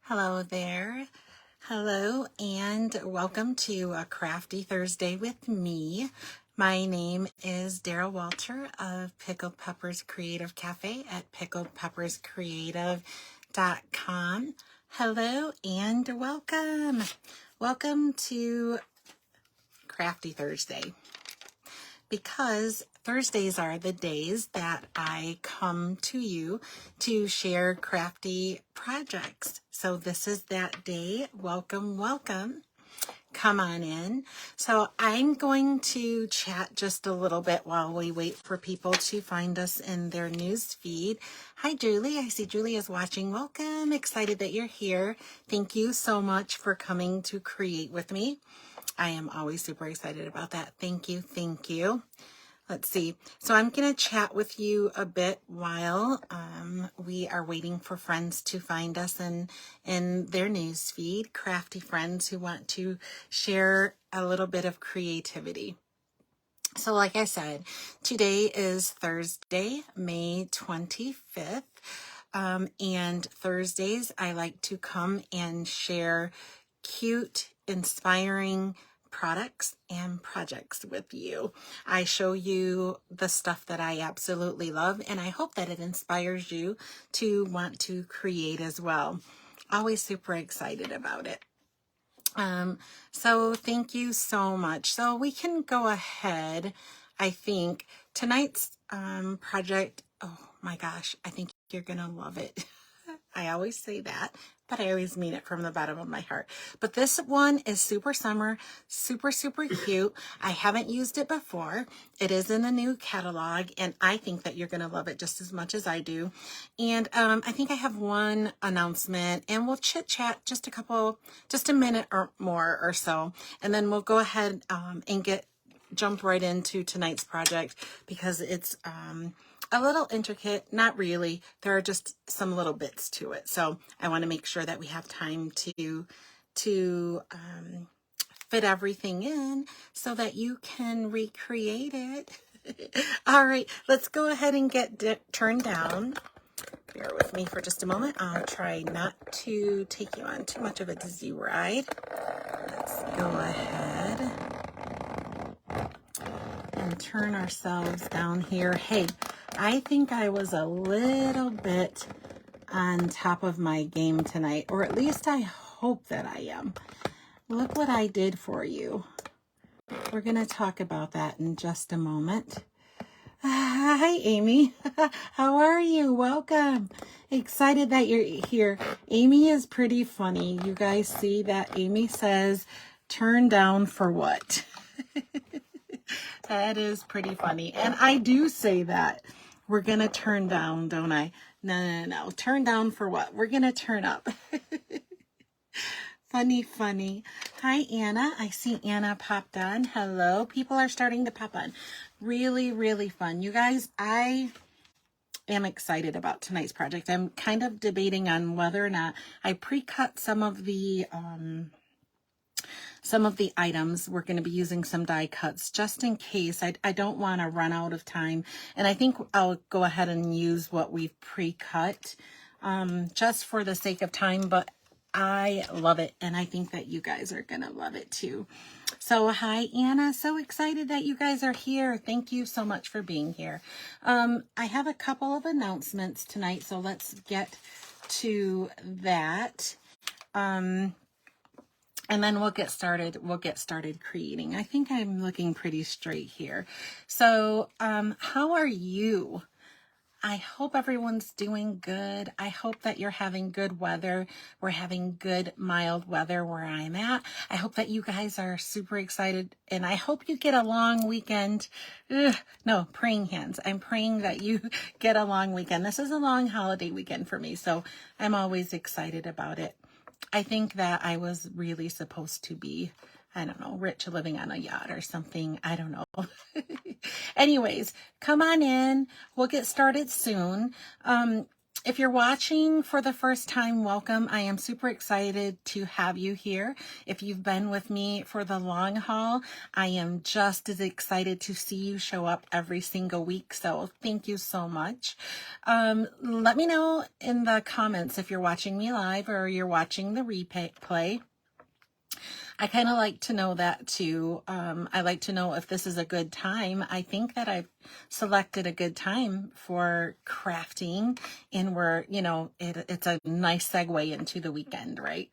Hello there. Hello and welcome to a Crafty Thursday with me. My name is Daryl Walter of Pickled Peppers Creative Cafe at pickledpepperscreative.com. Hello and welcome. Welcome to Crafty Thursday, because Thursdays are the days that I come to you to share crafty projects. So this is that day. Welcome, welcome. Come on in. So I'm going to chat just a little bit while we wait for people to find us in their news feed. Hi, Julie. I see Julie is watching. Welcome. Excited that you're here. Thank you so much for coming to create with me. I am always super excited about that. Thank you. Thank you. Let's see. So I'm going to chat with you a bit while we are waiting for friends to find us in their news feed, crafty friends who want to share a little bit of creativity. So like I said, today is Thursday, May 25th. And Thursdays, I like to come and share cute, inspiring products and projects with you. I show you the stuff that I absolutely love, and I hope that it inspires you to want to create as well. Always super excited about it. So thank you so much. So we can go ahead. I think tonight's project, oh my gosh, I think you're gonna love it. I always say that, but I always mean it from the bottom of my heart. But this one is super summer, super, super cute. I haven't used it before. It is in the new catalog, and I think that you're going to love it just as much as I do. And I think I have one announcement, and we'll chit chat just a minute or more or so. And then we'll go ahead and jump right into tonight's project, because it's a little intricate. Not really. There are just some little bits to it. So I want to make sure that we have time to fit everything in so that you can recreate it. All right, let's go ahead and get turned down. Bear with me for just a moment. I'll try not to take you on too much of a dizzy ride. Let's go ahead and turn ourselves down here. Hey, I think I was a little bit on top of my game tonight, or at least I hope that I am. Look what I did for you. We're going to talk about that in just a moment. Hi, Amy. How are you? Welcome. Excited that you're here. Amy is pretty funny. You guys see that? Amy says, turn down for what? That is pretty funny. And I do say that. We're going to turn down, don't I? No. Turn down for what? We're going to turn up. Funny. Hi, Anna. I see Anna popped on. Hello. People are starting to pop on. Really, really fun. You guys, I am excited about tonight's project. I'm kind of debating on whether or not I pre-cut some of the items. We're going to be using some die cuts just in case. I don't want to run out of time. And I think I'll go ahead and use what we've pre-cut just for the sake of time. But I love it, and I think that you guys are going to love it too. So hi, Anna. So excited that you guys are here. Thank you so much for being here. I have a couple of announcements tonight, so let's get to that. And then we'll get started. We'll get started creating. I think I'm looking pretty straight here. So, how are you? I hope everyone's doing good. I hope that you're having good weather. We're having good, mild weather where I'm at. I hope that you guys are super excited, and I hope you get a long weekend. No, praying hands. I'm praying that you get a long weekend. This is a long holiday weekend for me, so I'm always excited about it. I think that I was really supposed to be, I don't know, rich, living on a yacht or something. I don't know. Anyways, come on in. We'll get started soon. If you're watching for the first time, welcome. I am super excited to have you here. If you've been with me for the long haul, I am just as excited to see you show up every single week. So thank you so much. Let me know in the comments if you're watching me live or you're watching the replay. I kind of like to know that too. I like to know if this is a good time. I think that I've selected a good time for crafting, and we're, it's a nice segue into the weekend, right?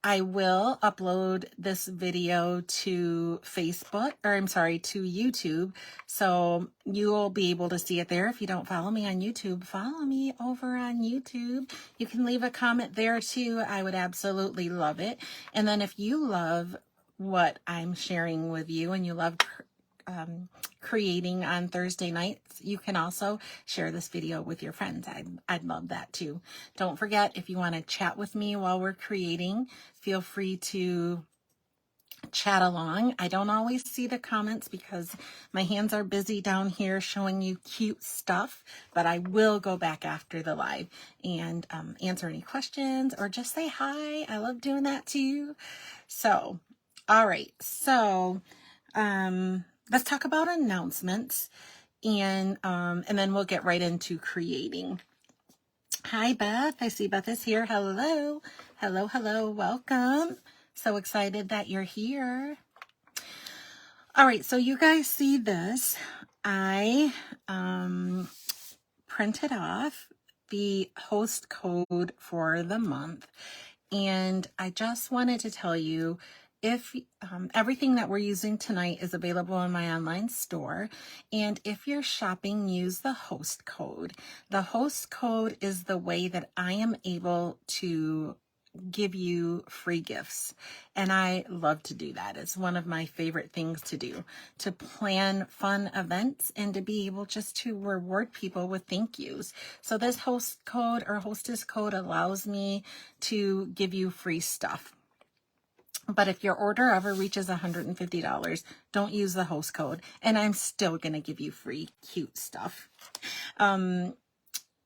I will upload this video to to YouTube. So you will be able to see it there. If you don't follow me on YouTube, follow me over on YouTube. You can leave a comment there too. I would absolutely love it. And then if you love what I'm sharing with you and you love creating on Thursday nights, you can also share this video with your friends. I'd love that too. Don't forget, if you want to chat with me while we're creating, feel free to chat along. I don't always see the comments because my hands are busy down here showing you cute stuff, but I will go back after the live and answer any questions or just say hi. I love doing that too. So, all right. So, let's talk about announcements, and then we'll get right into creating. Hi, Beth. I see Beth is here. Hello. Hello. Welcome. So excited that you're here. All right. So you guys see this. I printed off the host code for the month, and I just wanted to tell you, if everything that we're using tonight is available in my online store, and if you're shopping, use the host code. The host code is the way that I am able to give you free gifts, and I love to do that. It's one of my favorite things to do, to plan fun events and to be able just to reward people with thank yous. So this host code or hostess code allows me to give you free stuff. But if your order ever reaches $150, don't use the host code, and I'm still going to give you free cute stuff.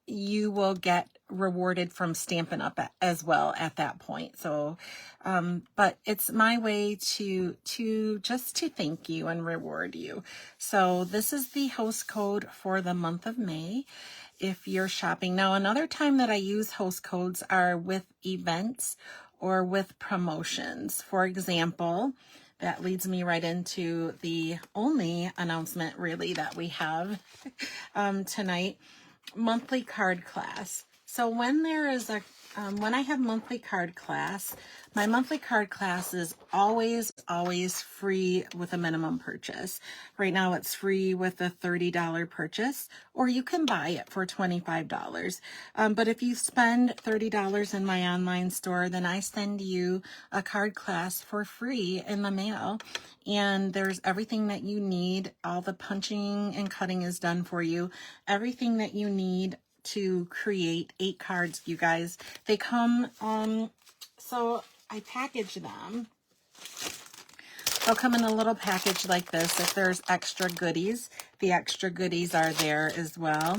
You will get rewarded from Stampin' Up as well at that point. So, but it's my way to thank you and reward you. So this is the host code for the month of May. If you're shopping now, another time that I use host codes are with events or with promotions. For example, that leads me right into the only announcement really that we have tonight, monthly card class. So when there is when I have monthly card class, my monthly card class is always free with a minimum purchase. Right now it's free with a $30 purchase, or you can buy it for $25. But if you spend $30 in my online store, then I send you a card class for free in the mail. And there's everything that you need. All the punching and cutting is done for you. Everything that you need to create 8 cards, you guys. They come, so I package them. They'll come in a little package like this. If there's extra goodies, the extra goodies are there as well.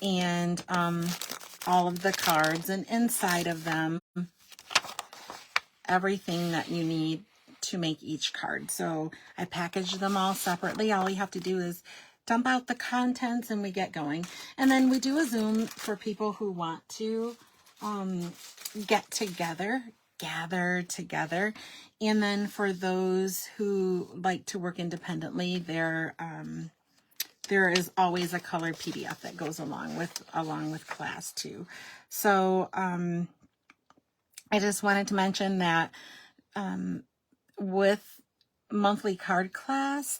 And all of the cards, and inside of them, everything that you need to make each card. So I package them all separately. All you have to do is dump out the contents and we get going. And then we do a Zoom for people who want to get together, gather together. And then for those who like to work independently, there is always a colored PDF that goes along with class too. So I just wanted to mention that with monthly card class,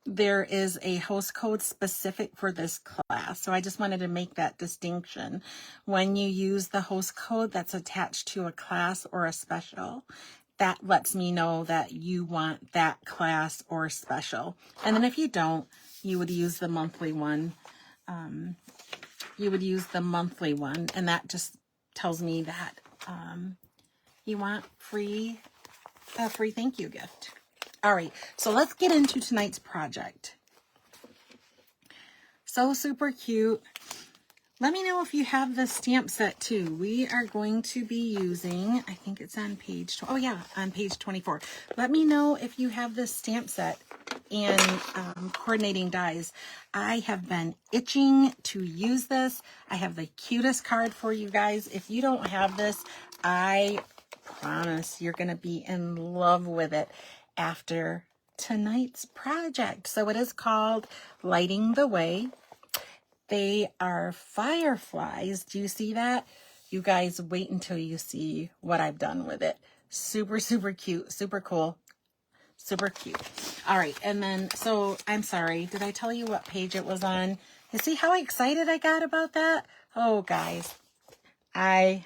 there is a host code specific for this class. So I just wanted to make that distinction. When you use the host code that's attached to a class or a special, that lets me know that you want that class or special. And then if you don't, you would use the monthly one. And that just tells me that you want a free thank you gift. All right, so let's get into tonight's project. So super cute. Let me know if you have the stamp set too. We are going to be using, I think it's on page, oh yeah, on page 24. Let me know if you have this stamp set and coordinating dies. I have been itching to use this. I have the cutest card for you guys. If you don't have this, I promise you're going to be in love with it after tonight's project. So it is called Lighting the Way. They are fireflies. Do you see that? You guys wait until you see what I've done with it. Super, super cute. Super cool. Super cute. All right. And then, so I'm sorry. Did I tell you what page it was on? You see how excited I got about that? Oh, guys. I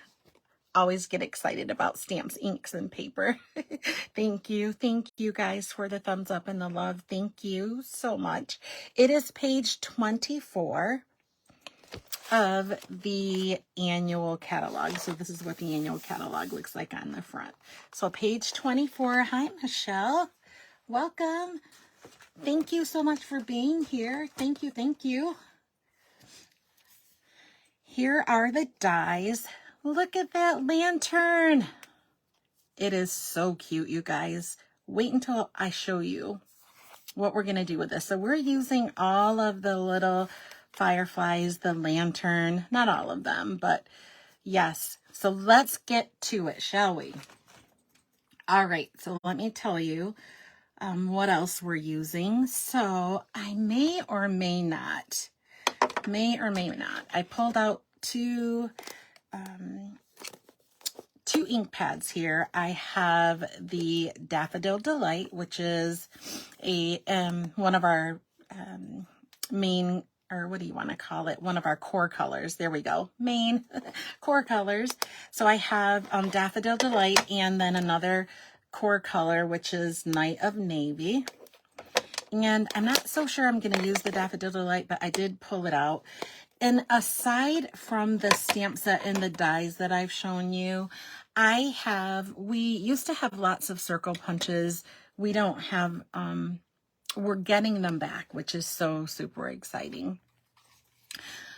always get excited about stamps, inks, and paper. Thank you. Thank you guys for the thumbs up and the love. Thank you so much. It is page 24 of the annual catalog. So this is what the annual catalog looks like on the front. So page 24. Hi, Michelle. Welcome. Thank you so much for being here. Thank you. Thank you. Here are the dies. Look at that lantern. It is so cute, you guys. Wait until I show you what we're going to do with this. So we're using all of the little fireflies, the lantern, not all of them, but yes. So let's get to it, shall we? All right. So let me tell you what else we're using. So I may or may not, I pulled out two ink pads here. I have the Daffodil Delight, which is a one of our main, or what do you want to call it? One of our core colors. There we go. Main core colors. So I have Daffodil Delight and then another core color, which is Night of Navy. And I'm not so sure I'm going to use the Daffodil Delight, but I did pull it out. And aside from the stamp set and the dies that I've shown you, we used to have lots of circle punches. We don't have, we're getting them back, which is so super exciting.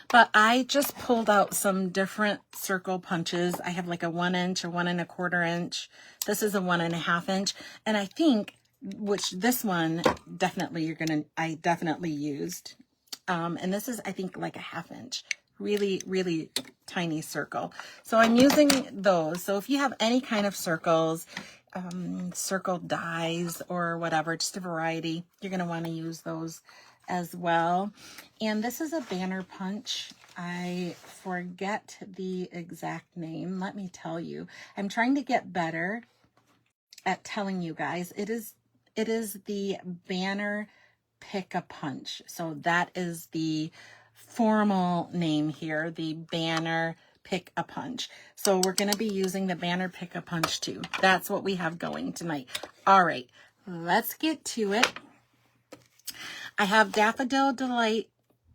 But I just pulled out some different circle punches. I have like a 1 inch, a 1 1/4 inch. This is a 1 1/2 inch. And I think, which this one definitely I definitely used. And this is, I think, like a 1/2 inch. Really, really tiny circle. So I'm using those. So if you have any kind of circles, circle dies or whatever, just a variety, you're going to want to use those as well. And this is a banner punch. I forget the exact name. Let me tell you. I'm trying to get better at telling you guys. It is the banner Pick-a-Punch. So that is the formal name here, the banner Pick-a-Punch. So we're going to be using the banner Pick-a-Punch too. That's what we have going tonight. All right, let's get to it. I have Daffodil Delight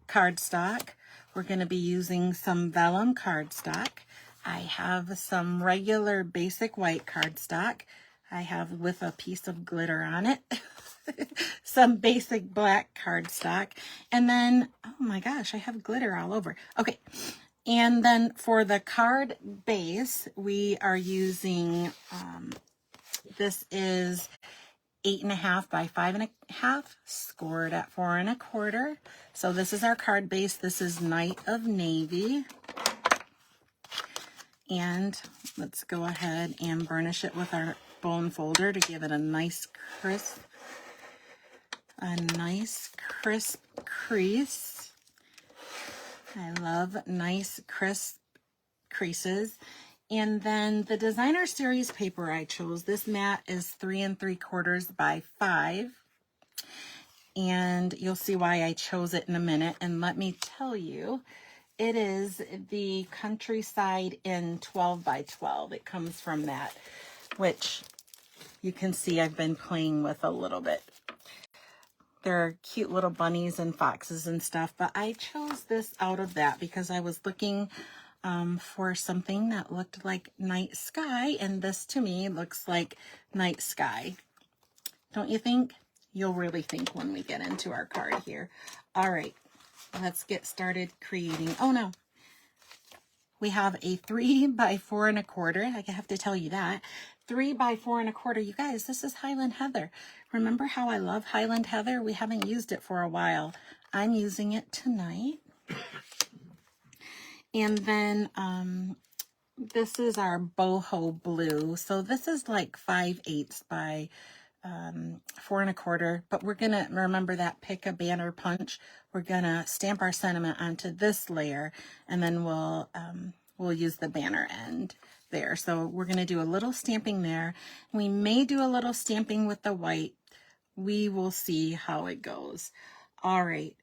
cardstock. We're going to be using some vellum cardstock. I have some regular basic white cardstock. I have with a piece of glitter on it. Some basic black cardstock. And then, oh my gosh, I have glitter all over. Okay. And then for the card base, we are using, this is 8.5 by 5.5, scored at 4 1/4. So this is our card base. This is Night of Navy. And let's go ahead and burnish it with our bone folder to give it a nice crisp crease. I love nice crisp creases. And then the designer series paper I chose, this mat is 3 3/4 by 5. And you'll see why I chose it in a minute. And let me tell you, it is the Countryside in 12 by 12. It comes from that, which you can see I've been playing with a little bit. There are cute little bunnies and foxes and stuff, but I chose this out of that because I was looking for something that looked like night sky, and this to me looks like night sky. Don't you think? You'll really think when we get into our card here. All right, let's get started creating. Oh no, we have a 3 by 4 1/4. I have to tell you that 3 by 4 1/4. You guys, this is Highland Heather. Remember how I love Highland Heather? We haven't used it for a while. I'm using it tonight. And then this is our boho blue. So this is like 5/8 by 4 1/4, but we're gonna remember that pick a banner punch. We're gonna stamp our sentiment onto this layer, and then we'll use the banner end there. So we're gonna do a little stamping there. We may do a little stamping with the white. We will see how it goes. All right.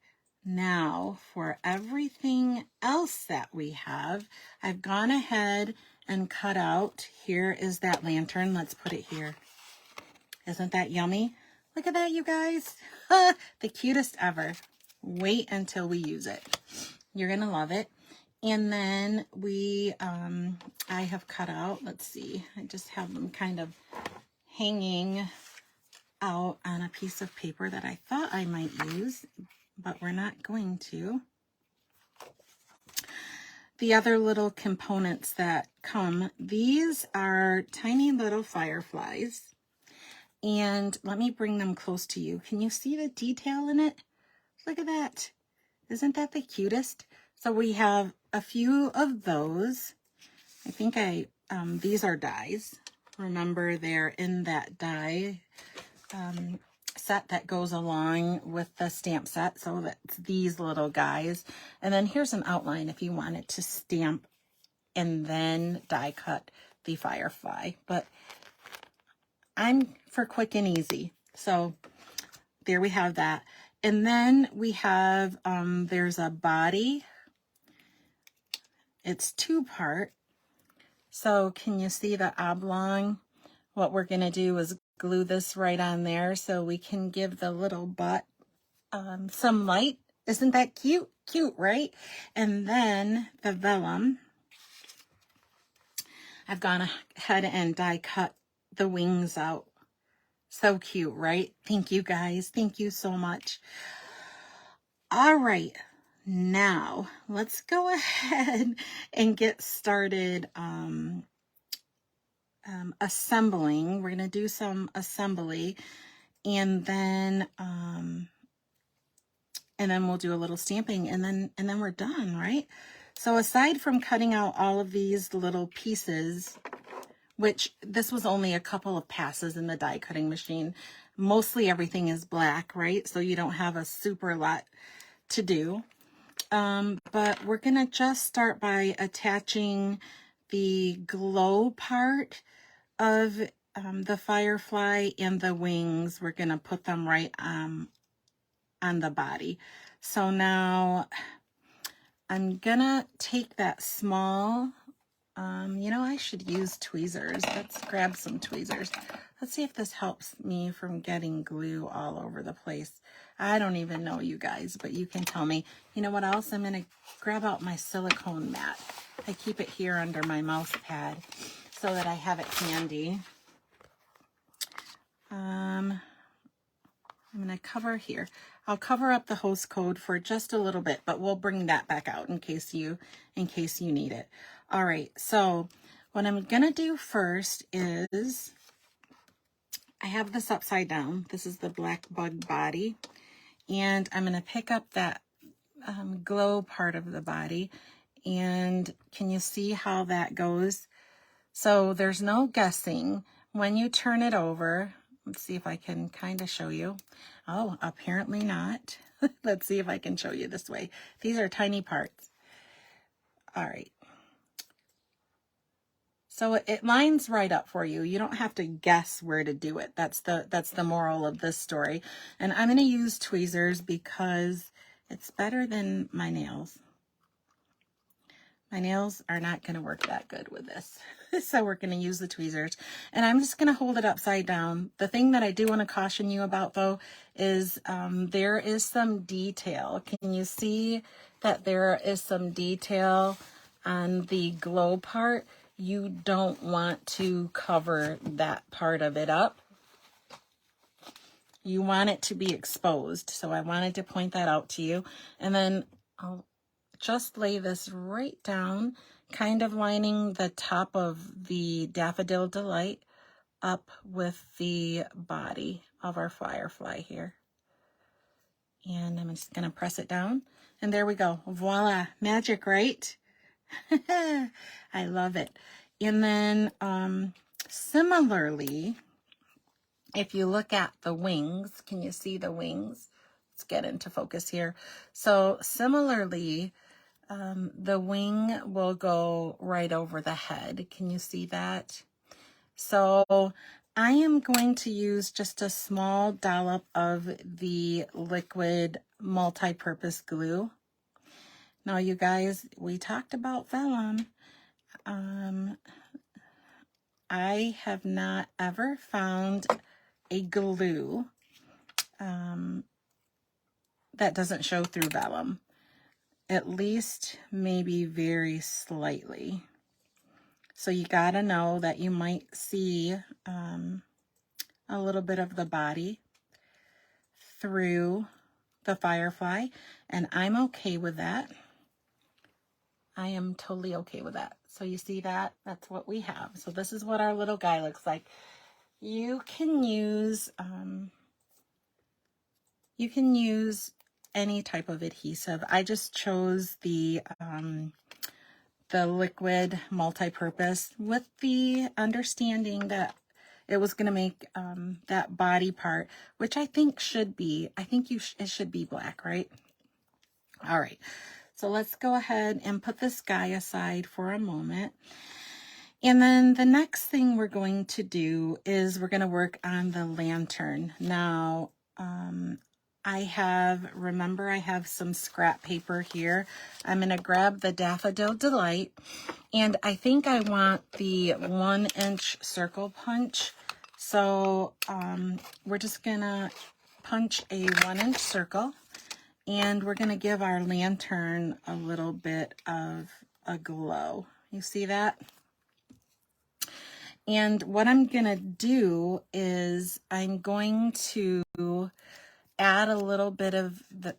Now for everything else that we have, I've gone ahead and cut out. Here is that lantern. Let's put it here. Isn't that yummy? Look at that, you guys. The cutest ever. Wait until we use it. You're going to love it. And then I have cut out, let's see, I just have them kind of hanging out on a piece of paper that I thought I might use, but we're not going to. The other little components that come, these are tiny little fireflies. And let me bring them close to you. Can you see the detail in it? Look at that. Isn't that the cutest? So we have a few of those. I think these are dies. Remember, they're in that die set that goes along with the stamp set. So that's these little guys. And then here's an outline if you wanted to stamp and then die cut the firefly. But I'm for quick and easy. So there we have that. And then we have, there's a body. It's 2-part. So can you see the oblong? What we're going to do is glue this right on there so we can give the little butt some light. Isn't that cute? Cute, right? And then the vellum. I've gone ahead and die cut the wings out. So cute, right? Thank you, guys. Thank you so much. All right. Now, let's go ahead and get started assembling. We're going to do some assembly, and then we'll do a little stamping, and then we're done, right? So aside from cutting out all of these little pieces, which this was only a couple of passes in the die cutting machine, mostly everything is black, right? So you don't have a super lot to do. But we're going to just start by attaching the glow part of the firefly and the wings. We're going to put them right on the body. So now I'm going to take that small, you know, I should use tweezers. Let's grab some tweezers. Let's see if this helps me from getting glue all over the place. I don't even know, you guys, but you can tell me. You know what else? I'm going to grab out my silicone mat. I keep it here under my mouse pad so that I have it handy. I'm going to cover here. I'll cover up the host code for just a little bit, but we'll bring that back out in case you need it. All right, so what I'm going to do first is I have this upside down. This is the black bug body. And I'm going to pick up that glow part of the body. And can you see how that goes? So there's no guessing. When you turn it over, let's see if I can kind of show you. Oh, apparently not. Let's see if I can show you this way. These are tiny parts. All right. So it lines right up for you. You don't have to guess where to do it. That's the moral of this story. And I'm going to use tweezers because it's better than my nails. My nails are not going to work that good with this. So we're going to use the tweezers. And I'm just going to hold it upside down. The thing that I do want to caution you about, though, is there is some detail. Can you see that there is some detail on the glow part? You don't want to cover that part of it up. You want it to be exposed. So I wanted to point that out to you. And then I'll just lay this right down, kind of lining the top of the Daffodil Delight up with the body of our firefly here. And I'm just going to press it down. And there we go. Voila. Magic, right? I love it. And then similarly, if you look at the wings, can you see the wings? Let's get into focus here. So similarly, the wing will go right over the head. Can you see that? So I am going to use just a small dollop of the liquid multi-purpose glue. Now, you guys, we talked about vellum. I have not ever found a glue that doesn't show through vellum. At least maybe very slightly. So you gotta know that you might see a little bit of the body through the firefly, and I'm okay with that. I am totally okay with that. So you see that? That's what we have. So this is what our little guy looks like. You can use any type of adhesive. I just chose the liquid multi-purpose with the understanding that it was going to make that body part, which I think should be, it should be black, right? All right, so let's go ahead and put this guy aside for a moment. And then the next thing we're going to do is we're going to work on the lantern. Now, I have some scrap paper here. I'm going to grab the Daffodil Delight, and I think I want the 1-inch circle punch. So we're just going to punch a 1-inch circle, and we're going to give our lantern a little bit of a glow. You see that? And what I'm going to do is I'm going to add a little bit of the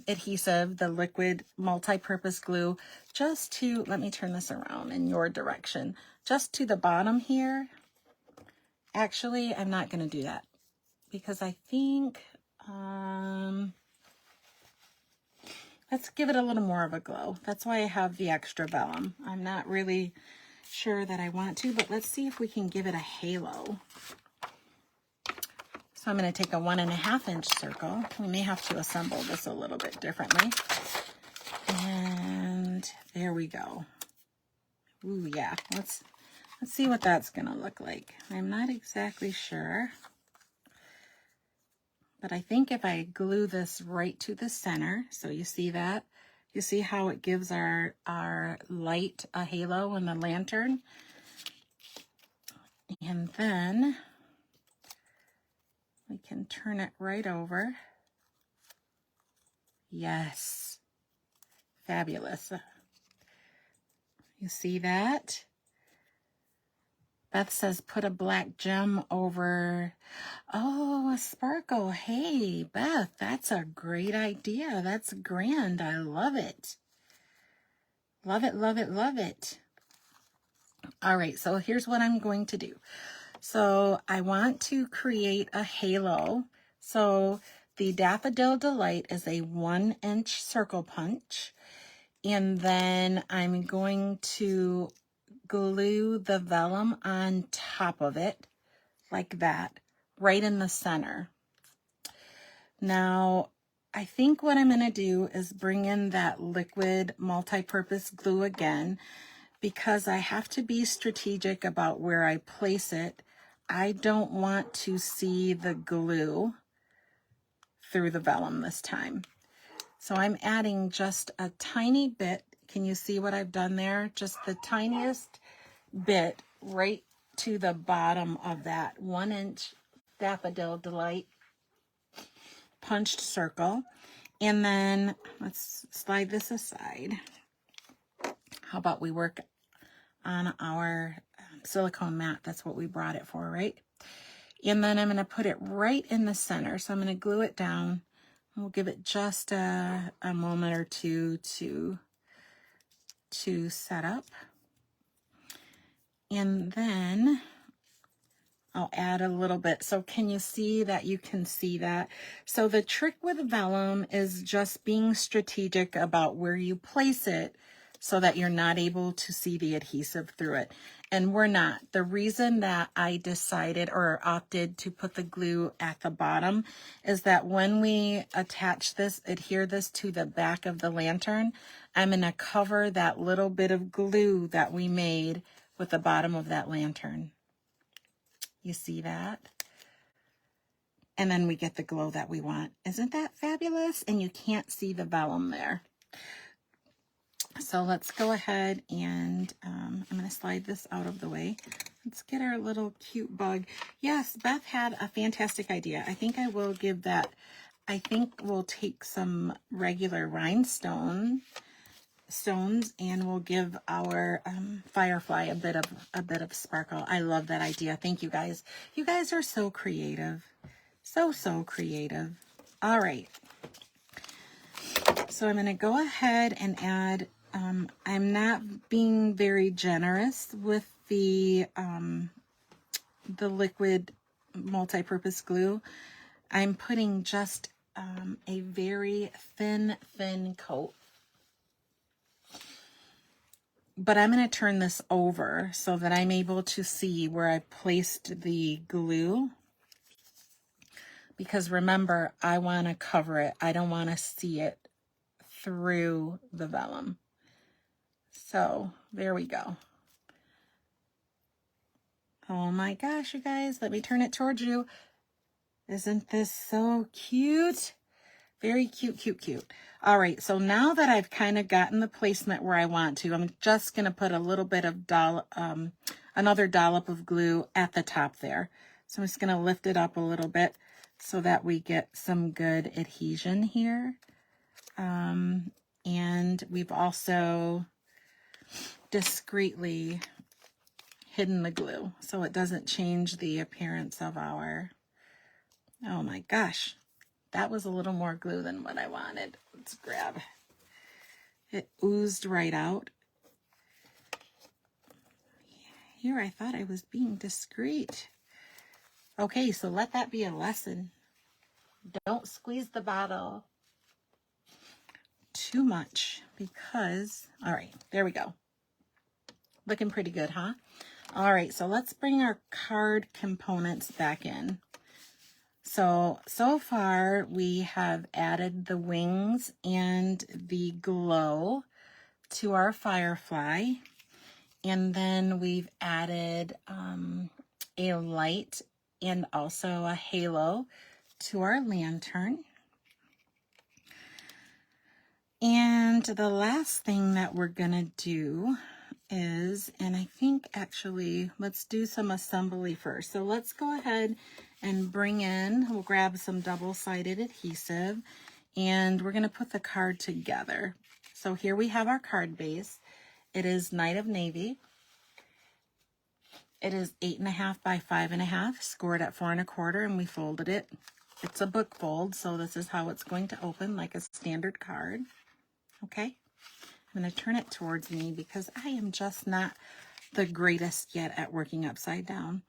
adhesive, the liquid multi-purpose glue, just to, let me turn this around in your direction, just to the bottom here. Actually, I'm not going to do that because I think, let's give it a little more of a glow. That's why I have the extra vellum. I'm not really sure that I want to, but let's see if we can give it a halo. So I'm going to take a 1.5-inch circle. We may have to assemble this a little bit differently. And there we go. Ooh, yeah. Let's see what that's going to look like. I'm not exactly sure. But I think if I glue this right to the center, so you see that? You see how it gives our light a halo in the lantern? And then we can turn it right over. Yes. Fabulous. You see that? Beth says, put a black gem over. Oh, a sparkle. Hey, Beth, that's a great idea. That's grand. I love it. Love it, love it, love it. All right, so here's what I'm going to do. So I want to create a halo. So the Daffodil Delight is a 1-inch circle punch. And then I'm going to glue the vellum on top of it, like that, right in the center. Now, I think what I'm going to do is bring in that liquid multi-purpose glue again, because I have to be strategic about where I place it. I don't want to see the glue through the vellum this time. So I'm adding just a tiny bit. Can you see what I've done there? Just the tiniest bit right to the bottom of that 1-inch Daffodil Delight punched circle. And then let's slide this aside. How about we work on our silicone mat? That's what we brought it for, right? And then I'm going to put it right in the center. So I'm going to glue it down We'll give it just a moment or two to set up. And then I'll add a little bit. So can you see that? You can see that. So the trick with vellum is just being strategic about where you place it so that you're not able to see the adhesive through it. And we're not. The reason that I decided or opted to put the glue at the bottom is that when we attach this, adhere this to the back of the lantern, I'm going to cover that little bit of glue that we made with the bottom of that lantern. You see that? And then we get the glow that we want. Isn't that fabulous? And you can't see the vellum there. So let's go ahead and I'm going to slide this out of the way. Let's get our little cute bug. Yes, Beth had a fantastic idea. I think I will give that, I think we'll take some regular rhinestone stones and we'll give our firefly a bit of sparkle. I love that idea. Thank you guys. You guys are so creative. So creative. All right. So I'm going to go ahead and add, I'm not being very generous with the liquid multi-purpose glue. I'm putting just a very thin coat. But I'm going to turn this over so that I'm able to see where I placed the glue. Because remember, I want to cover it. I don't want to see it through the vellum. So there we go. Oh my gosh, you guys, let me turn it towards you. Isn't this so cute? Very cute. All right, so now that I've kind of gotten the placement where I want to, I'm just going to put a little bit of another dollop of glue at the top there. So I'm just going to lift it up a little bit so that we get some good adhesion here. And we've also discreetly hidden the glue so it doesn't change the appearance of our, oh my gosh. That was a little more glue than what I wanted. Let's grab. It oozed right out. Here I thought I was being discreet. Okay, so let that be a lesson. Don't squeeze the bottle too much because, all right, there we go. Looking pretty good, huh? All right, so let's bring our card components back in. So far we have added the wings and the glow to our firefly. And then we've added a light and also a halo to our lantern. And the last thing that we're gonna do is, and I think actually, let's do some assembly first. So let's go ahead and bring in, we'll grab some double-sided adhesive and we're going to put the card together. So here we have our card base. It is Night of Navy. It is 8.5 by 5.5, scored at 4 1/4, and we folded it. It's a book fold, so this is how it's going to open, like a standard card. Okay, I'm going to turn it towards me because I am just not the greatest yet at working upside down.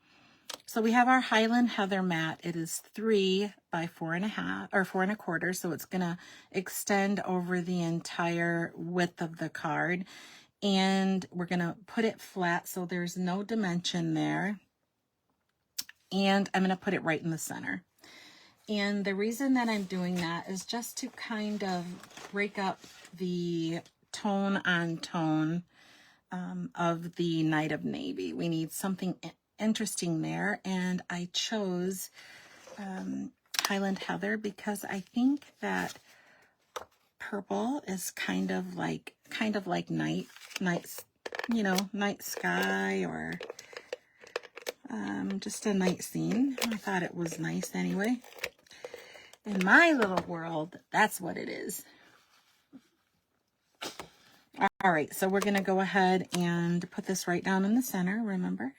So we have our Highland Heather mat. It is 3 by 4.5 or 4 1/4, so it's going to extend over the entire width of the card. And we're going to put it flat so there's no dimension there. And I'm going to put it right in the center. And the reason that I'm doing that is just to kind of break up the tone on tone of the Night of Navy. We need something interesting there, and I chose Highland Heather because I think that purple is kind of like night, you know, night sky, or just a night scene. I thought it was nice anyway. In my little world, that's what it is. All right, so we're going to go ahead and put this right down in the center, remember?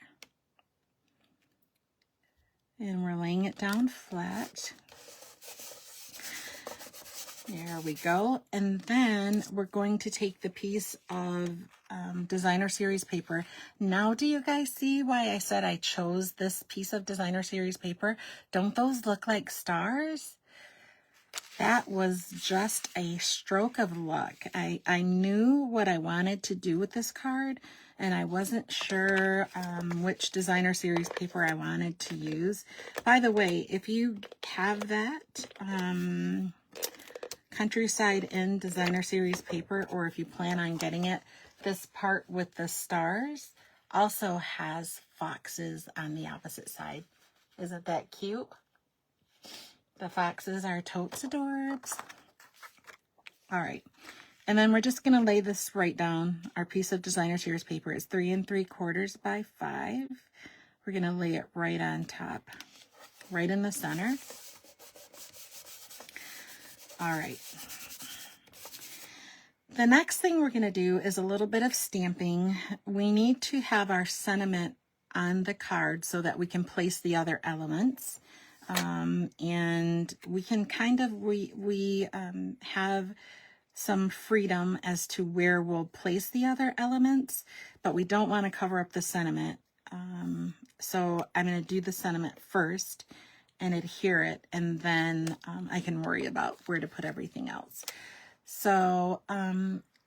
And we're laying it down flat. There we go. And then we're going to take the piece of designer series paper. Now, do you guys see why I said I chose this piece of designer series paper? Don't those look like stars? That was just a stroke of luck. I knew what I wanted to do with this card, and I wasn't sure which designer series paper I wanted to use. By the way, if you have that Countryside Inn designer series paper, or if you plan on getting it, this part with the stars also has foxes on the opposite side. Isn't that cute? The foxes are totes adorbs. All right, and then we're just going to lay this right down. Our piece of designer series paper is 3 3/4 by 5. We're going to lay it right on top, right in the center. All right. The next thing we're going to do is a little bit of stamping. We need to have our sentiment on the card so that we can place the other elements. And we can kind of, we have some freedom as to where we'll place the other elements, but we don't want to cover up the sentiment. So I'm going to do the sentiment first and adhere it, and then I can worry about where to put everything else. So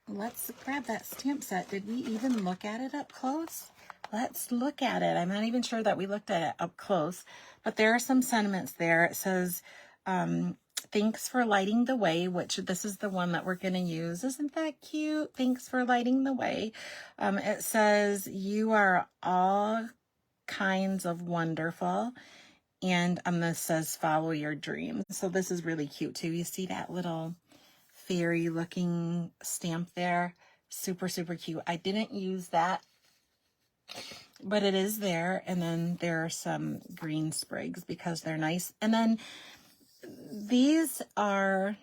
let's grab that stamp set. Did we even look at it up close? Let's look at it. I'm not even sure that we looked at it up close, but there are some sentiments there. It says, thanks for lighting the way, which this is the one that we're going to use. Isn't that cute? Thanks for lighting the way. It says, you are all kinds of wonderful. And this says, follow your dreams. So this is really cute too. You see that little fairy looking stamp there? Super, super cute. I didn't use that, but it is there. And then there are some green sprigs because they're nice. And then these are,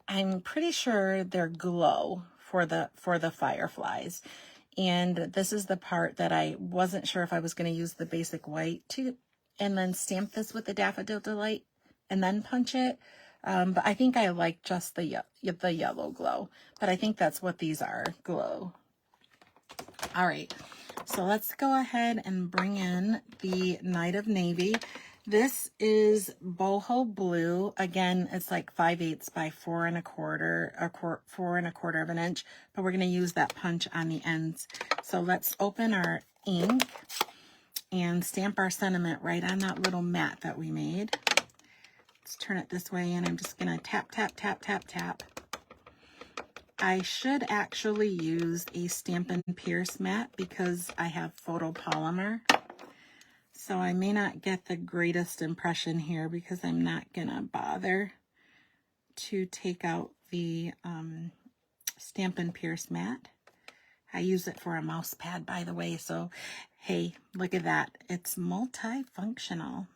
I'm pretty sure they're glow for the fireflies. And this is the part that I wasn't sure if I was going to use the basic white to, and then stamp this with the Daffodil Delight and then punch it. But I think I like just the yellow glow. But I think that's what these are, glow. All right, so let's go ahead and bring in the Night of Navy. This is boho blue. Again, it's like 5/8 by 4 1/4, 4 1/4 of an inch. But we're going to use that punch on the ends. So let's open our ink and stamp our sentiment right on that little mat that we made. Let's turn it this way, and I'm just going to tap, tap, tap, tap, tap. I should actually use a Stampin' Pierce mat because I have photopolymer. So I may not get the greatest impression here because I'm not going to bother to take out the Stampin' Pierce mat. I use it for a mouse pad, by the way, so hey, look at that. It's multifunctional.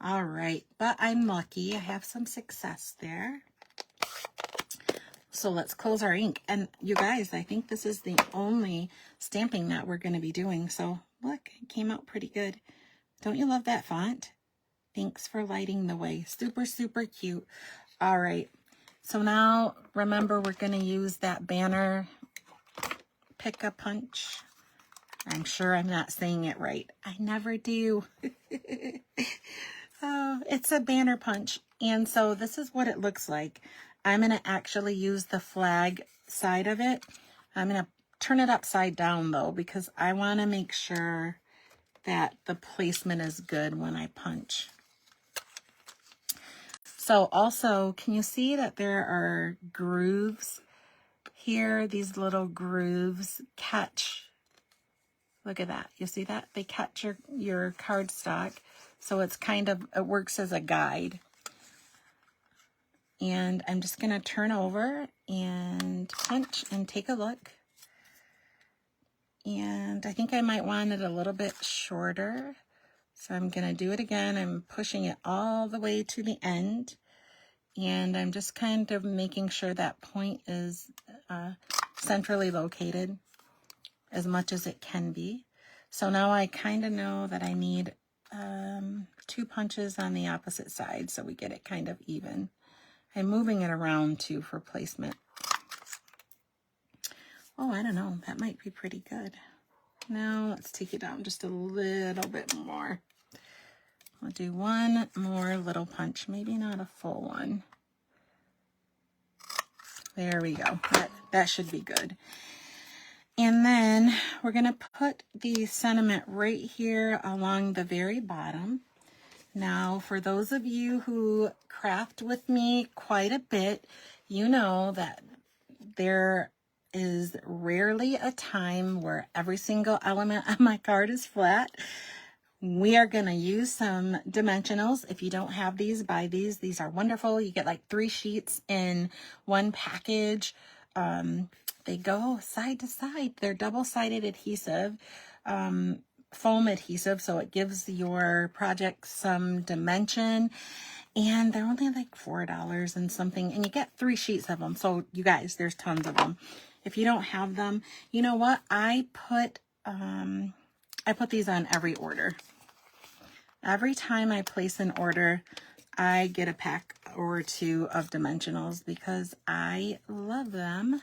All right, but I'm lucky. I have some success there. So let's close our ink. And you guys, I think this is the only stamping that we're going to be doing. So look, it came out pretty good. Don't you love that font? Thanks for lighting the way. Super, super cute. All right. So now, remember, we're going to use that banner Pick-a-Punch. I'm sure I'm not saying it right. I never do. Oh, it's a banner punch. And so this is what it looks like. I'm going to actually use the flag side of it. I'm going to turn it upside down, though, because I want to make sure that the placement is good when I punch. So also, can you see that there are grooves here? These little grooves catch. Look at that. You see that? They catch your cardstock. So it's kind of, it works as a guide. And I'm just going to turn over and punch and take a look. And I think I might want it a little bit shorter. So I'm going to do it again. I'm pushing it all the way to the end. And I'm just kind of making sure that point is centrally located as much as it can be. So now I kind of know that I need 2 punches on the opposite side so we get it kind of even. I'm moving it around too for placement. Oh, I don't know. That might be pretty good. Now let's take it down just a little bit more. We'll do one more little punch, maybe not a full one. There we go. That should be good. And then we're going to put the sentiment right here along the very bottom. Now, for those of you who craft with me quite a bit, you know that there is rarely a time where every single element on my card is flat. We are going to use some dimensionals. If you don't have these, buy these. These are wonderful. You get like 3 sheets in one package. They go side to side. They're double-sided adhesive, foam adhesive, so it gives your project some dimension. And they're only like $4 and something. And you get 3 sheets of them. So you guys, there's tons of them. If you don't have them, you know what? I put these on every order. Every time I place an order, I get a pack or 2 of dimensionals because I love them.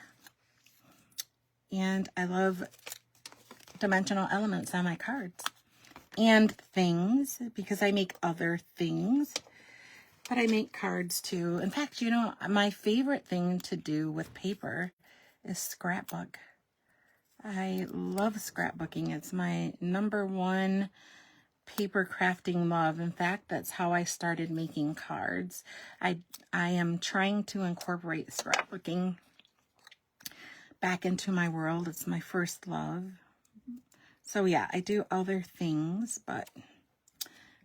And I love dimensional elements on my cards. And things, because I make other things. But I make cards too. In fact, you know, my favorite thing to do with paper is scrapbook. I love scrapbooking. It's my #1 paper crafting love. In fact, that's how I started making cards. I am trying to incorporate scrapbooking back into my world. It's my first love. So yeah, I do other things, but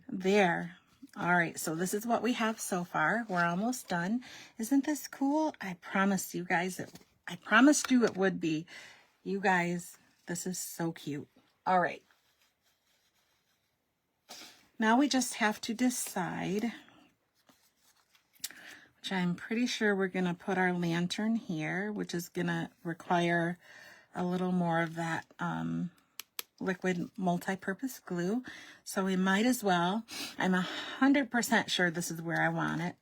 there. All right, so this is what we have so far. We're almost done. Isn't this cool? I promised you guys I promised you it would be. You guys, this is so cute. All right. Now we just have to decide, which I'm pretty sure we're going to put our lantern here, which is going to require a little more of that liquid multi-purpose glue. So we might as well, I'm 100% sure this is where I want it.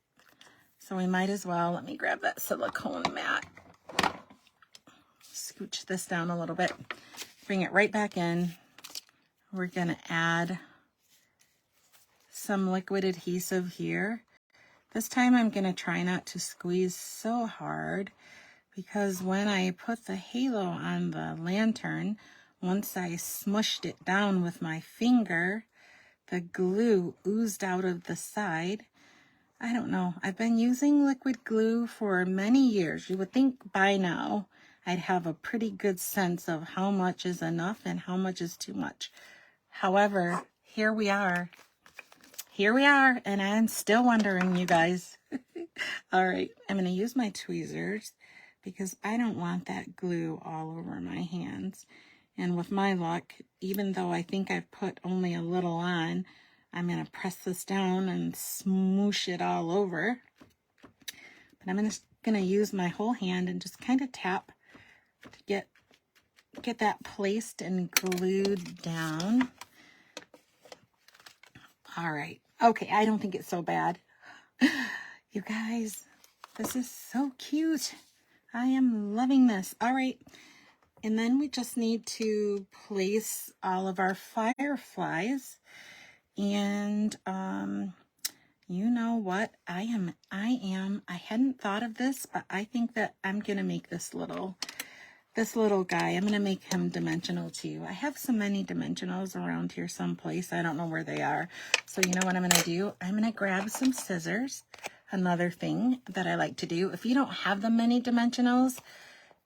So we might as well, let me grab that silicone mat. Scooch this down a little bit. Bring it right back in. We're going to add some liquid adhesive here. This time I'm going to try not to squeeze so hard because when I put the halo on the lantern, once I smushed it down with my finger, the glue oozed out of the side. I don't know. I've been using liquid glue for many years. You would think by now I'd have a pretty good sense of how much is enough and how much is too much. However, here we are. Here we are, and I'm still wondering, you guys. All right, I'm going to use my tweezers because I don't want that glue all over my hands. And with my luck, even though I think I've put only a little on, I'm going to press this down and smoosh it all over. But I'm just going to use my whole hand and just kind of tap to get that placed and glued down. All right. Okay, I don't think it's so bad. You guys, this is so cute. I am loving this. All right. And then we just need to place all of our fireflies. And you know what? I hadn't thought of this, but I think that I'm going to make this little guy. I'm going to make him dimensional too. I have so many dimensionals around here someplace. I don't know where they are. So you know what I'm going to do? I'm going to grab some scissors. Another thing that I like to do. If you don't have the many dimensionals,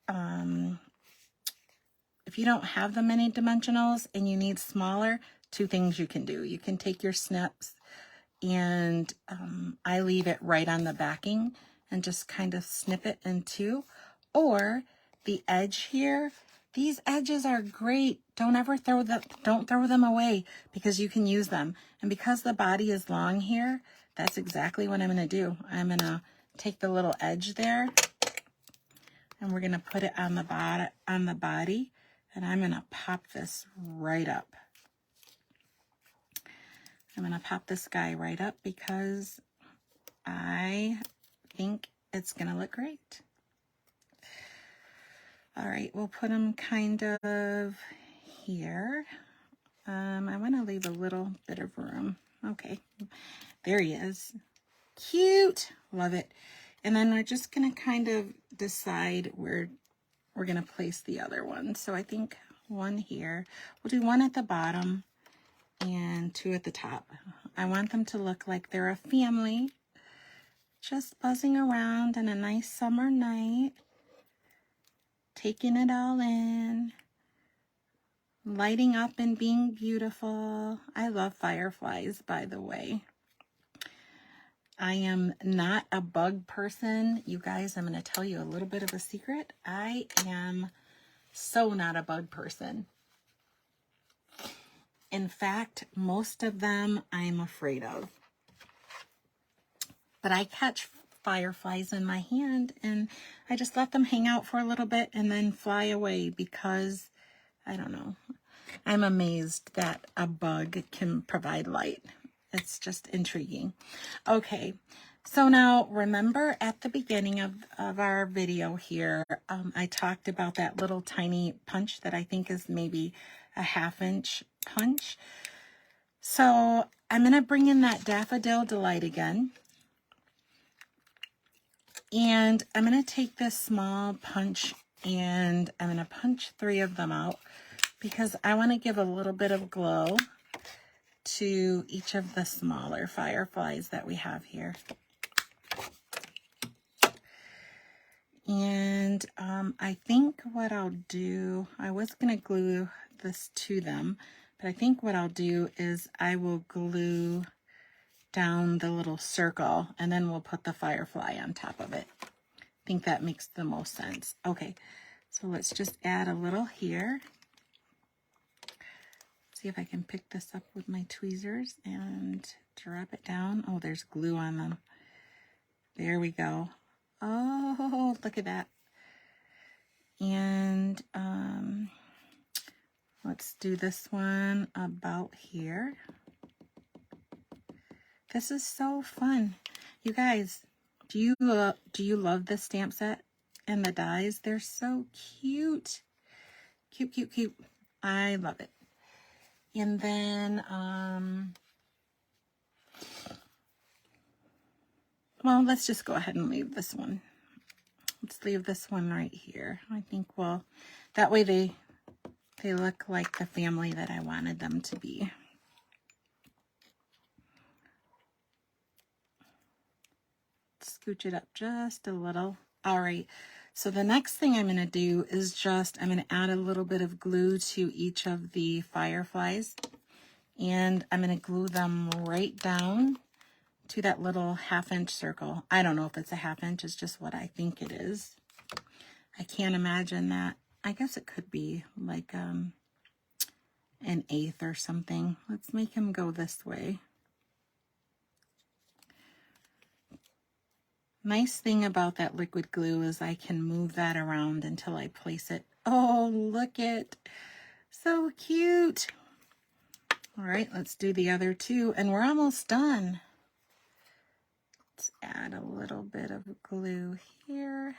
and you need smaller, 2 things you can do. You can take your snips and I leave it right on the backing and just kind of snip it in 2. Or the edge here, these edges are great. Don't throw them away because you can use them. And because the body is long here, that's exactly what I'm going to do. I'm going to take the little edge there and we're going to put it on the body, and I'm going to pop this right up. I'm going to pop this guy right up because I think it's going to look great. All right, we'll put them kind of here. I want to leave a little bit of room. Okay, there he is. Cute. Love it. And then we're just going to kind of decide where we're going to place the other one. So I think one here. We'll do one at the bottom and two at the top. I want them to look like they're a family, just buzzing around on a nice summer night, taking it all in, lighting up and being beautiful. I love fireflies, by the way. I am not a bug person. You guys, I'm going to tell you a little bit of a secret. I am so not a bug person. In fact, most of them I'm afraid of. But I catch fireflies in my hand and I just let them hang out for a little bit and then fly away because, I don't know, I'm amazed that a bug can provide light. It's just intriguing. Okay, so now remember at the beginning of our video here, I talked about that little tiny punch that I think is maybe a 1/2 inch punch. So I'm going to bring in that Daffodil Delight again. And I'm going to take this small punch and I'm going to punch 3 of them out because I want to give a little bit of glow to each of the smaller fireflies that we have here. And I think what I'll do, I was going to glue this to them, but I think what I'll do is I will glue down the little circle and then we'll put the firefly on top of it. I think that makes the most sense. Okay, so let's just add a little here. See if I can pick this up with my tweezers and drop it down. Oh, there's glue on them. There we go. Oh, look at that. And let's do this one about here. This is so fun. You guys, do you love this stamp set and the dies? They're so cute. Cute, cute, cute. I love it. And then, well, let's just go ahead and leave this one. Let's leave this one right here. I think, well, that way they look like the family that I wanted them to be. Scooch it up just a little. All right. So the next thing I'm going to do is I'm going to add a little bit of glue to each of the fireflies. And I'm going to glue them right down to that little 1/2 inch circle. I don't know if it's a 1/2 inch. It's just what I think it is. I can't imagine that. I guess it could be like an 1/8 or something. Let's make him go this way. Nice thing about that liquid glue is I can move that around until I place it. Oh, look it. So cute. All right, let's do the other 2 and we're almost done. Let's add a little bit of glue here.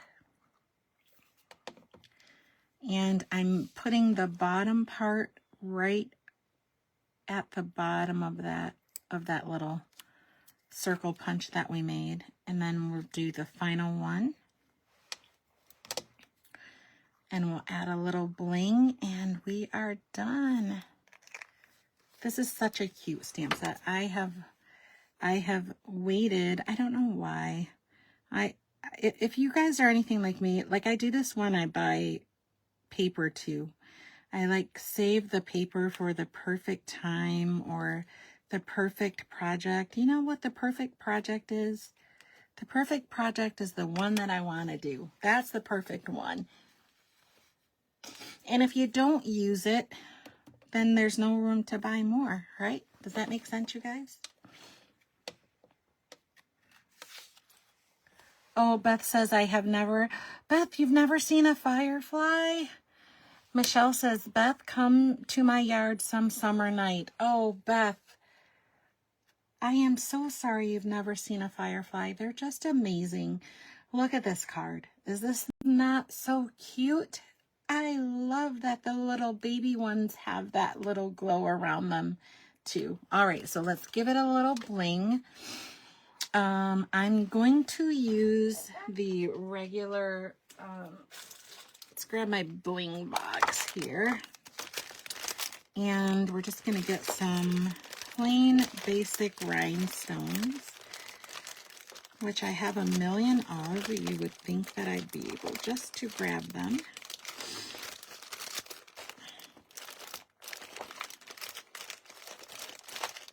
And I'm putting the bottom part right at the bottom of that little circle punch that we made. And then we'll do the final one. And we'll add a little bling and we are done. This is such a cute stamp set. I have waited, I don't know why. If you guys are anything like me, like I do this one, I buy paper too. I like save the paper for the perfect time or the perfect project. You know what the perfect project is? The perfect project is the one that I want to do. That's the perfect one. And if you don't use it, then there's no room to buy more, right? Does that make sense, you guys? Oh, Beth says, Beth, you've never seen a firefly? Michelle says, Beth, come to my yard some summer night. Oh, Beth, I am so sorry you've never seen a firefly. They're just amazing. Look at this card. Is this not so cute? I love that the little baby ones have that little glow around them too. All right, so let's give it a little bling. I'm going to use the regular, let's grab my bling box here. And we're just going to get some plain basic rhinestones, which I have a million of. You would think that I'd be able just to grab them.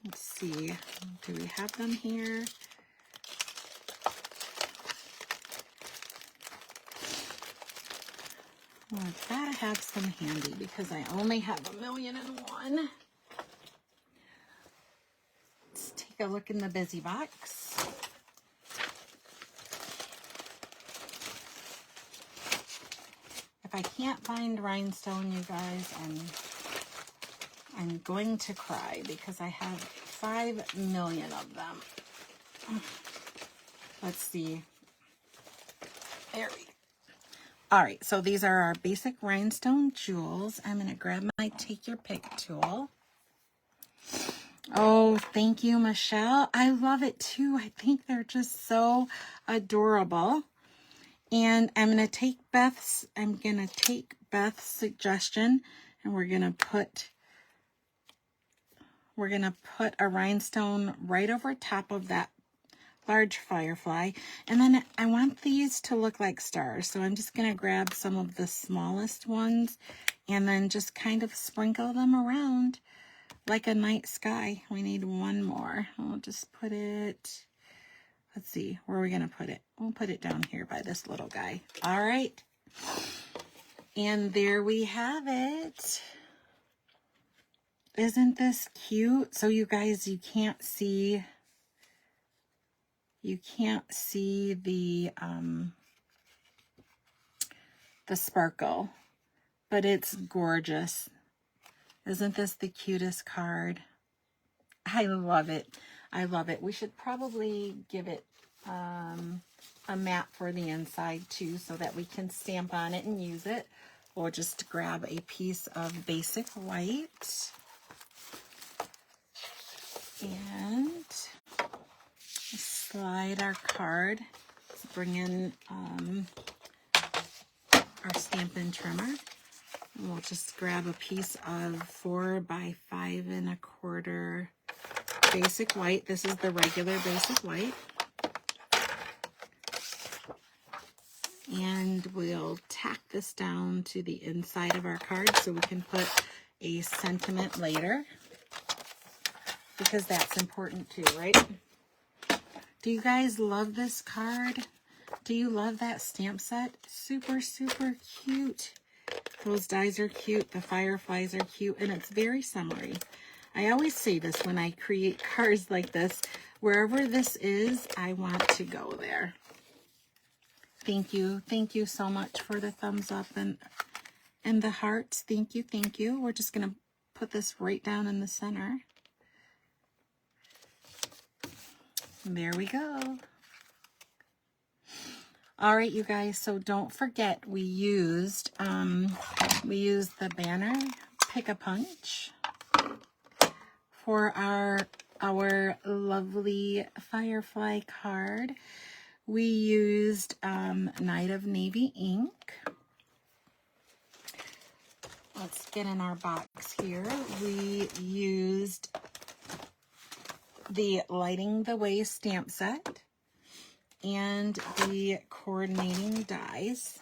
Let's see, do we have them here? Well, I've got to have some handy because I only have 1,000,001. Let's take a look in the busy box. If I can't find rhinestone, you guys, I'm going to cry because I have 5 million of them. Let's see. There we go. All right, so these are our basic rhinestone jewels. I'm going to grab my Take Your Pick tool. Oh, thank you, Michelle. I love it too. I think they're just so adorable. And I'm going to take Beth's suggestion, and we're going to put a rhinestone right over top of that large firefly. And then I want these to look like stars. So I'm just going to grab some of the smallest ones and then just kind of sprinkle them around like a night sky. We need one more. I'll just put it, let's see, where are we going to put it? We'll put it down here by this little guy. All right. And there we have it. Isn't this cute? So you guys, you can't see the sparkle, but it's gorgeous. Isn't this the cutest card? I love it. I love it. We should probably give it a mat for the inside too, so that we can stamp on it and use it. We'll just grab a piece of basic white and slide our card. Let's bring in our Stampin' Trimmer. And we'll just grab a piece of 4 by 5 1/4 basic white. This is the regular basic white. And we'll tack this down to the inside of our card so we can put a sentiment later, because that's important too, right? Do you guys love this card? Do you love that stamp set? Super, super cute. Those dies are cute. The fireflies are cute. And it's very summery. I always say this when I create cards like this. Wherever this is, I want to go there. Thank you. Thank you so much for the thumbs up and the hearts. Thank you. Thank you. We're just going to put this right down in the center. There we go. All right, you guys, so don't forget we used the banner Pick-a-Punch for our lovely firefly card. We used Night of Navy ink. Let's get in our box here. We used the Lighting the Way stamp set and the coordinating dies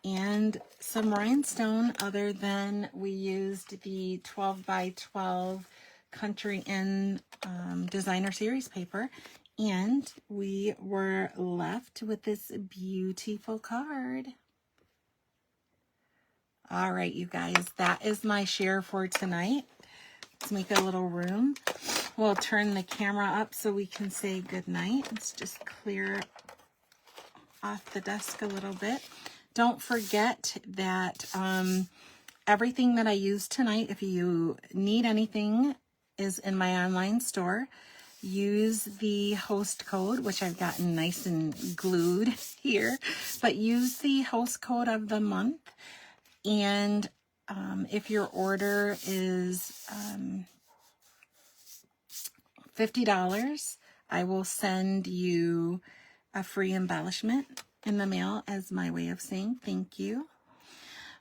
and some rhinestone, other than we used the 12 by 12 Country Inn designer series paper, and we were left with this beautiful card. All right, you guys, that is my share for tonight. Let's make a little room. We'll turn the camera up so we can say good night. Let's just clear off the desk a little bit. Don't forget that everything that I used tonight, if you need anything is in my online store. Use the host code, which I've gotten nice and glued here, but use the host code of the month. And if your order is $50, I will send you a free embellishment in the mail as my way of saying thank you.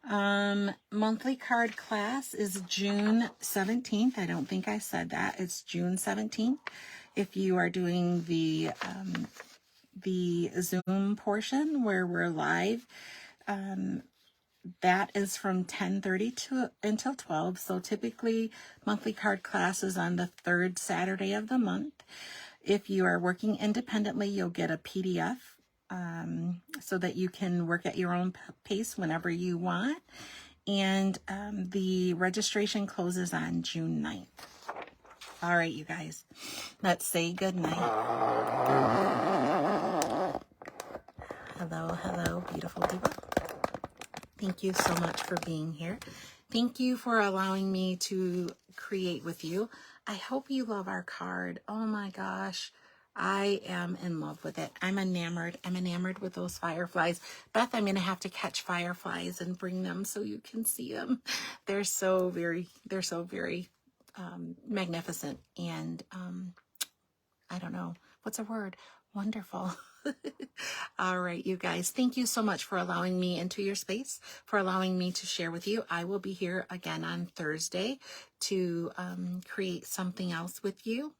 Monthly card class is June 17th. I don't think I said that. It's June 17th. If you are doing the Zoom portion where we're live, that is from 10:30 to until 12. So typically monthly card class is on the third Saturday of the month. If you are working independently, you'll get a PDF so that you can work at your own pace whenever you want. And the registration closes on June 9th. All right, you guys, let's say good night. Hello, hello, beautiful diva. Thank you so much for being here. Thank you for allowing me to create with you. I hope you love our card. Oh my gosh. I am in love with it. I'm enamored. I'm enamored with those fireflies. Beth, I'm going to have to catch fireflies and bring them so you can see them. They're so very magnificent. And I don't know, what's a word? Wonderful. All right, you guys, thank you so much for allowing me into your space, for allowing me to share with you. I will be here again on Thursday to create something else with you.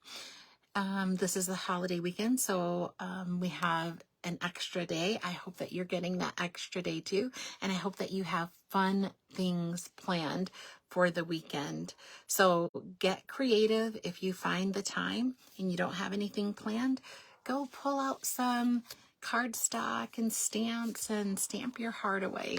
This is the holiday weekend, so we have an extra day. I hope that you're getting that extra day too, and I hope that you have fun things planned for the weekend. So get creative. If you find the time and you don't have anything planned, go pull out some cardstock and stamps and stamp your heart away.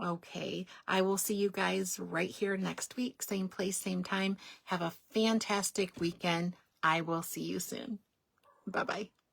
Okay, I will see you guys right here next week. Same place, same time. Have a fantastic weekend. I will see you soon. Bye-bye.